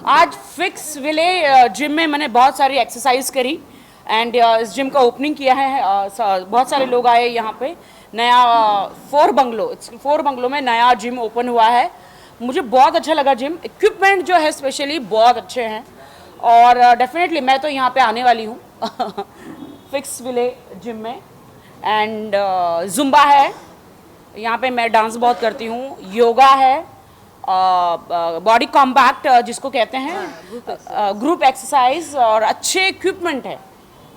आज फिक्स विले जिम में मैंने बहुत सारी एक्सरसाइज करी एंड इस जिम का ओपनिंग किया है। बहुत सारे लोग आए यहाँ पे। नया फोर बंगलो में नया जिम ओपन हुआ है। मुझे बहुत अच्छा लगा जिम। इक्विपमेंट जो है स्पेशली बहुत अच्छे हैं और डेफिनेटली मैं तो यहाँ पे आने वाली हूँ फिक्स विले जिम में। एंड जुम्बा है यहाँ पे, मैं डांस बहुत करती हूँ। योगा है, बॉडी कॉम्पैक्ट जिसको कहते हैं, ग्रुप एक्सरसाइज और अच्छे इक्विपमेंट है।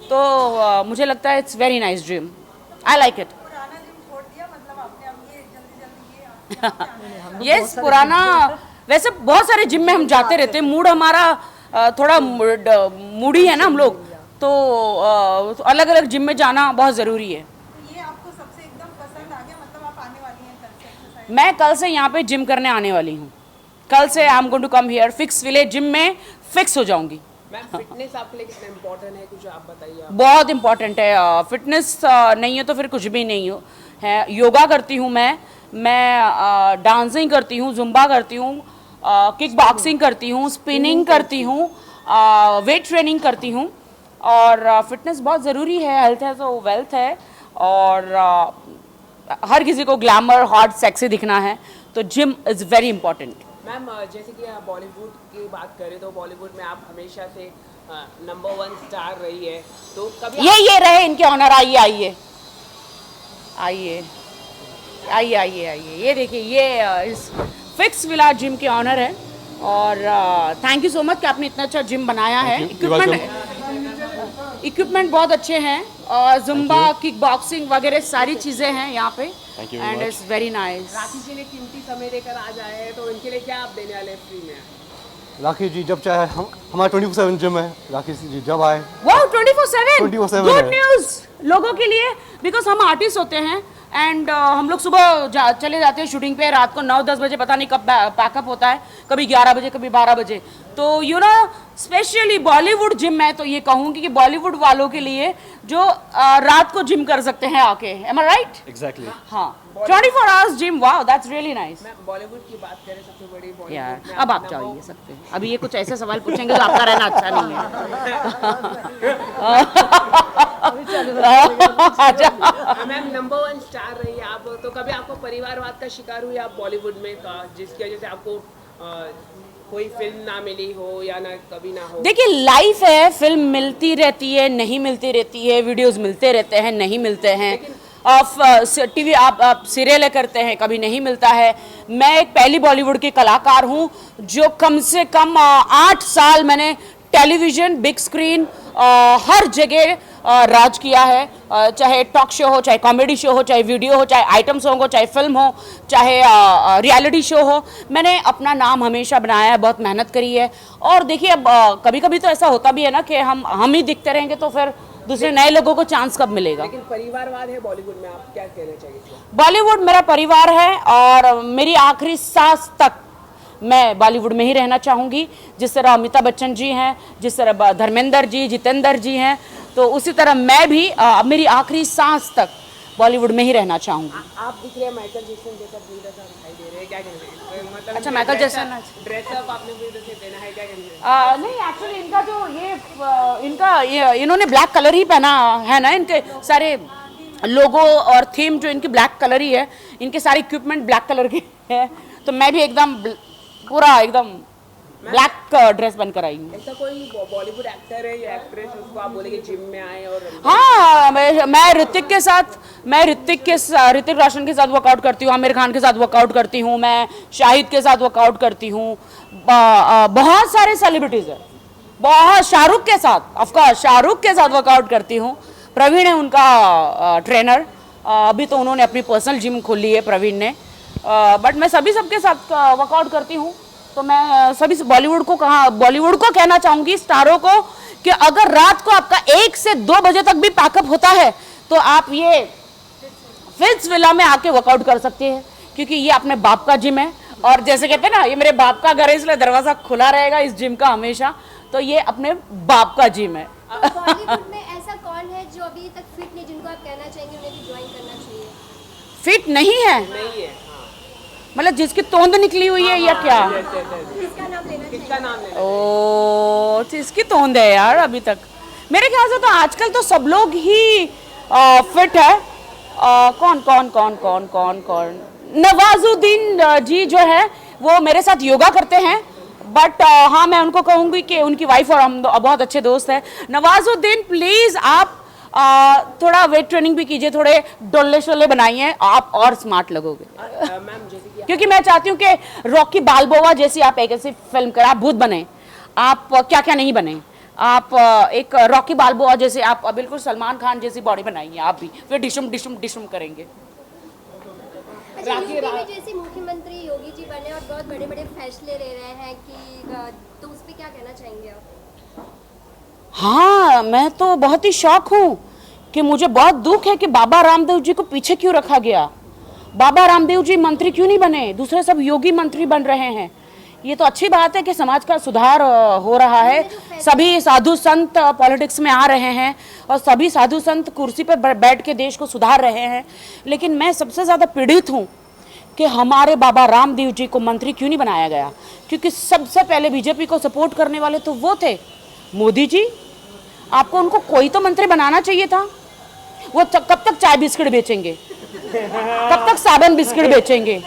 तो मुझे लगता है it's very nice gym, I like it. Yes, पुराना वैसे बहुत सारे जिम में हम जाते रहते हैं। मूड हमारा थोड़ा मूडी है ना हम लोग, तो अलग अलग जिम में जाना बहुत ज़रूरी है। मैं कल से यहाँ पे जिम करने आने वाली हूँ। कल से I am going to come here fix village gym में फिक्स हो जाऊंगी। मैम फिटनेस आपके लिए कितना इम्पोर्टेंट है, कुछ आप बताइए। बहुत इम्पोर्टेंट है। फिटनेस नहीं है तो फिर कुछ भी नहीं हो है। योगा करती हूँ मैं डांसिंग करती हूँ, जुम्बा करती हूँ, किक बॉक्सिंग करती हूँ, स्पिनिंग करती हूँ, वेट ट्रेनिंग करती हूँ। और फिटनेस बहुत ज़रूरी है। हेल्थ है तो वेल्थ है और हर किसी को ग्लैमर हॉट सेक्सी दिखना है तो gym is very important. Ma'am जैसे कि आप बॉलीवुड की बात करें तो बॉलीवुड में आप हमेशा से नंबर 1 स्टार रही है, तो कभी ये रहे इनके ऑनर। आइए आइए आइए आइए आइए आइए, ये देखिए, ये इस फिक्स विला जिम के ऑनर है। और थैंक यू सो मच कि आपने इतना अच्छा जिम बनाया है। इक्विपमेंट बहुत अच्छे हैं और जुम्बा, किक बॉक्सिंग वगैरह सारी चीज़ें हैं यहाँ पे एंड इट्स वेरी नाइस। राखी जी ने कीमती समय देकर आज आए हैं, तो इनके लिए क्या आप देने वाले हैं फ्री में? राखी जी जब चाहे, हमारा 24/7 जिम है। राखी जी जब आए। वाओ, 24/7 गुड है। न्यूज़ लोगों के लिए, बिकॉज हम आर्टिस्ट होते हैं एंड हम लोग सुबह चले जाते हैं शूटिंग पे, रात को 9-10 बजे पता नहीं कब पैकअप होता है, कभी 11 बजे कभी 12 बजे। तो you know specially Bollywood gym, मैं तो ये कहूँगी कि बॉलीवुड वालों के लिए जो रात को जिम कर सकते हैं आके। एम आई राइट? एग्जैक्टली। हाँ, 24 hours gym. Wow, that's really nice. Ma'am Bollywood की बात करें, सबसे बड़ी बॉलीवुड यार में अब आप जाइए सकते हैं। अभी ये कुछ ऐसे सवाल पूछेंगे तो आपका रहना अच्छा नहीं है। मैम नंबर 1 स्टार रही है आप, तो कभी आपको परिवारवाद का शिकार हुई आप बॉलीवुड में का, जिसकी वजह से आपको कोई फिल्म ना मिली हो या ना कभी ना हो? देखिए, लाइफ है, फिल्म मिलती रहती है, नहीं मिलती रहती है, वीडियोस मिलते रहते हैं, नहीं मिलते हैं। टीवी आप सीरियल करते हैं, कभी नहीं मिलता है। मैं एक पहली बॉलीवुड की कलाकार हूँ जो कम से कम 8 साल मैंने टेलीविज़न, बिग स्क्रीन, हर जगह राज किया है। चाहे टॉक शो हो, चाहे कॉमेडी शो हो, चाहे वीडियो हो, चाहे आइटम सॉन्ग हो, चाहे फिल्म हो, चाहे रियलिटी शो हो, मैंने अपना नाम हमेशा बनाया है, बहुत मेहनत करी है। और देखिए, अब कभी कभी तो ऐसा होता भी है ना कि हम ही दिखते रहेंगे तो फिर दूसरे नए लोगों को चांस कब मिलेगा। लेकिन परिवारवाद है बॉलीवुड में, आप क्या कहना चाहिए? बॉलीवुड मेरा परिवार है और मेरी आखिरी सांस तक मैं बॉलीवुड में ही रहना चाहूँगी। जिस तरह अमिताभ बच्चन जी हैं, जिस तरह धर्मेंद्र जी, जितेंद्र जी हैं, तो उसी तरह मैं भी मेरी आखिरी सांस तक बॉलीवुड में ही रहना चाहूँगी। आप दिख रहे हैं माइकल जैक्सन जैसा पूरा सा दिखाई दे रहे हैं, क्या कहना है? मतलब अच्छा, माइकल जैक्सन ड्रेसअप आपने पूरी तरह से पहना है, क्या कहना है? नहीं, एक्चुअली इनका जो इन्होंने ब्लैक कलर ही पहना है ना। इनके सारे लोगो और थीम जो इनकी ब्लैक कलर ही है, इनके सारे इक्विपमेंट ब्लैक कलर के हैं, तो मैं भी एकदम पूरा एकदम ब्लैक ड्रेस बनकर आई हूँ। ऐसा कोई बॉलीवुड एक्टर है या एक्ट्रेस उसको आप बोले कि जिम में आए? और हाँ, मैं ऋतिक रोशन के साथ वर्कआउट करती हूँ, आमिर खान के साथ वर्कआउट करती हूँ, मैं शाहिद के साथ वर्कआउट करती हूँ। बहुत सारे सेलिब्रिटीज़ हैं, बहुत, शाहरुख के साथ, ऑफकोर्स शाहरुख के साथ वर्कआउट करती हूँ। प्रवीण है उनका ट्रेनर। अभी तो उन्होंने अपनी पर्सनल जिम खोली है प्रवीण ने, बट मैं सबके साथ वर्कआउट करती हूँ। तो मैं सभी बॉलीवुड को कहना चाहूँगी, स्टारों को, कि अगर रात को आपका 1 से 2 बजे तक भी पैकअप होता है तो आप ये फिक्स विला में आके वर्कआउट कर सकते हैं, क्योंकि ये अपने बाप का जिम है। और जैसे कहते हैं ना, ये मेरे बाप का घर है, इसलिए दरवाज़ा खुला रहेगा इस जिम का हमेशा। तो ये अपने बाप का जिम है। बॉलीवुड में ऐसा कौन है जो अभी तक फिट नहीं, जिनको आप कहना चाहेंगे उन्हें भी ज्वाइन करना चाहिए? फिट नहीं है? नहीं है। मतलब जिसकी तोंद निकली हुई है या क्या? किसका नाम लेना चाहिए? किसका नाम लेना? ओ, जिसकी तोंद है यार अभी तक। मेरे ख्याल से तो आजकल तो सब लोग ही फिट है। कौन कौन कौन कौन कौन कौन नवाजुद्दीन जी जो है वो मेरे साथ योगा करते हैं, बट हाँ मैं उनको कहूँगी कि उनकी वाइफ और हम बहुत अच्छे दोस्त हैं। नवाजुद्दीन प्लीज़ आप थोड़ा वेट ट्रेनिंग भी कीजिए, थोड़े डोले शोले बनाइए, आप और स्मार्ट लगोगे। मैम जैसे कि क्योंकि मैं चाहती हूँ कि रॉकी बाल्बोआ जैसी आप एक ऐसी फिल्म करें, आप भूत बने, आप क्या क्या नहीं बने, आप एक रॉकी बाल्बोआ जैसे आप बिल्कुल सलमान खान जैसी बॉडी बनाइए आप भी, फिर डिशुम डिशुम डिशुम करेंगे। अच्छा, यूपी में जैसे मुख्यमंत्री योगी जी बने और बहुत बड़े बड़े फैसले ले रहे हैं कि तो उस पर क्या कहना चाहेंगे आप? हाँ मैं तो बहुत ही शौक हूँ कि मुझे बहुत दुख है कि बाबा रामदेव जी को पीछे क्यों रखा गया। बाबा रामदेव जी मंत्री क्यों नहीं बने, दूसरे सब योगी मंत्री बन रहे हैं। ये तो अच्छी बात है कि समाज का सुधार हो रहा है, सभी साधु संत पॉलिटिक्स में आ रहे हैं और सभी साधु संत कुर्सी पर बैठ के देश को सुधार रहे हैं। लेकिन मैं सबसे ज़्यादा पीड़ित हूँ कि हमारे बाबा रामदेव जी को मंत्री क्यों नहीं बनाया गया, क्योंकि सबसे पहले बीजेपी को सपोर्ट करने वाले तो वो थे, मोदी जी। आपको उनको कोई तो मंत्री बनाना चाहिए था। वो कब तक चाय बिस्किट बेचेंगे, कब तक साबुन बिस्किट बेचेंगे?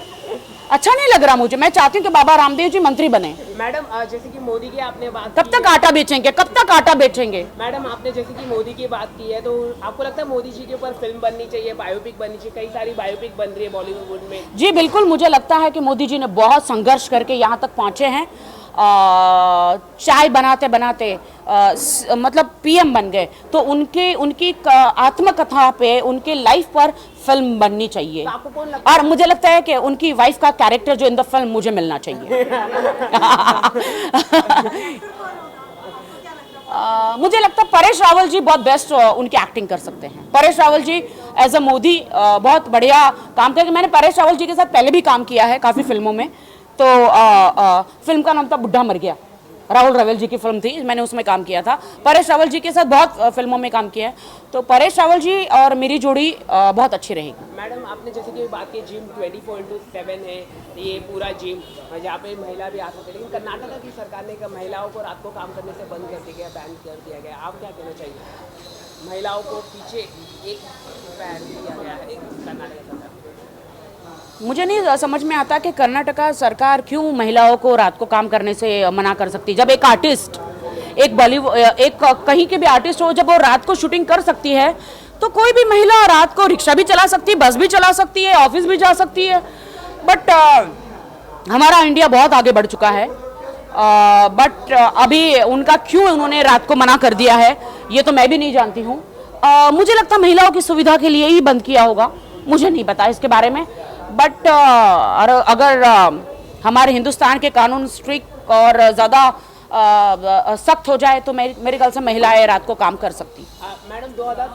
अच्छा नहीं लग रहा मुझे। मैं चाहती हूँ कि बाबा रामदेव जी मंत्री बने। मैडम जैसे कि मोदी की आपने बात कब तक आटा बेचेंगे, कब तक आटा बेचेंगे? मैडम आपने जैसे कि मोदी की बात की है, तो आपको लगता है मोदी जी के ऊपर फिल्म बननी चाहिए, बायोपिक बननी चाहिए? कई सारी बायोपिक बन रही है बॉलीवुड में। जी बिल्कुल, मुझे लगता है कि मोदी जी ने बहुत संघर्ष करके यहाँ तक पहुँचे हैं। चाय बनाते बनाते मतलब पीएम बन गए, तो उनकी आत्मकथा पे, उनके लाइफ पर फिल्म बननी चाहिए। तो आपको कौन लगता और मुझे लगता है कि उनकी वाइफ का कैरेक्टर जो इन द फिल्म मुझे मिलना चाहिए। मुझे लगता है परेश रावल जी बहुत बेस्ट उनकी एक्टिंग कर सकते हैं। परेश रावल जी एज अ मोदी बहुत बढ़िया काम करके, मैंने परेश रावल जी के साथ पहले भी काम किया है काफ़ी फिल्मों में। तो फिल्म का नाम था बुढ़ा मर गया, राहुल रवेल जी की फिल्म थी, मैंने उसमें काम किया था। परेश रावल जी के साथ बहुत फिल्मों में काम किया है, तो परेश रावल जी और मेरी जोड़ी बहुत अच्छी रहेगी। मैडम आपने जैसे कि बात की जिम 24/7 है ये पूरा जिम, जहाँ पे महिला भी आ सकते हैं, लेकिन कर्नाटक की सरकार ने महिलाओं को रात को काम करने से बंद कर दिया गया, बैन कर दिया गया। आप क्या कहना चाहिए? महिलाओं को पीछे एक बैन दिया गया है कर्नाटक सरकार। मुझे नहीं समझ में आता कि कर्नाटका सरकार क्यों महिलाओं को रात को काम करने से मना कर सकती। जब एक आर्टिस्ट, एक बॉलीवुड, एक कहीं के भी आर्टिस्ट हो, जब वो रात को शूटिंग कर सकती है, तो कोई भी महिला रात को रिक्शा भी चला सकती है, बस भी चला सकती है, ऑफिस भी जा सकती है। बट हमारा इंडिया बहुत आगे बढ़ चुका है। बट अभी उनका क्यों उन्होंने रात को मना कर दिया है, ये तो मैं भी नहीं जानती हूँ। मुझे लगता है महिलाओं की सुविधा के लिए ही बंद किया होगा, मुझे नहीं पता इसके बारे में। बट अगर हमारे हिंदुस्तान के कानून स्ट्रिक्ट और ज़्यादा सख्त हो जाए तो मेरे ख्याल से महिलाएं रात को काम कर सकती। मैडम 2000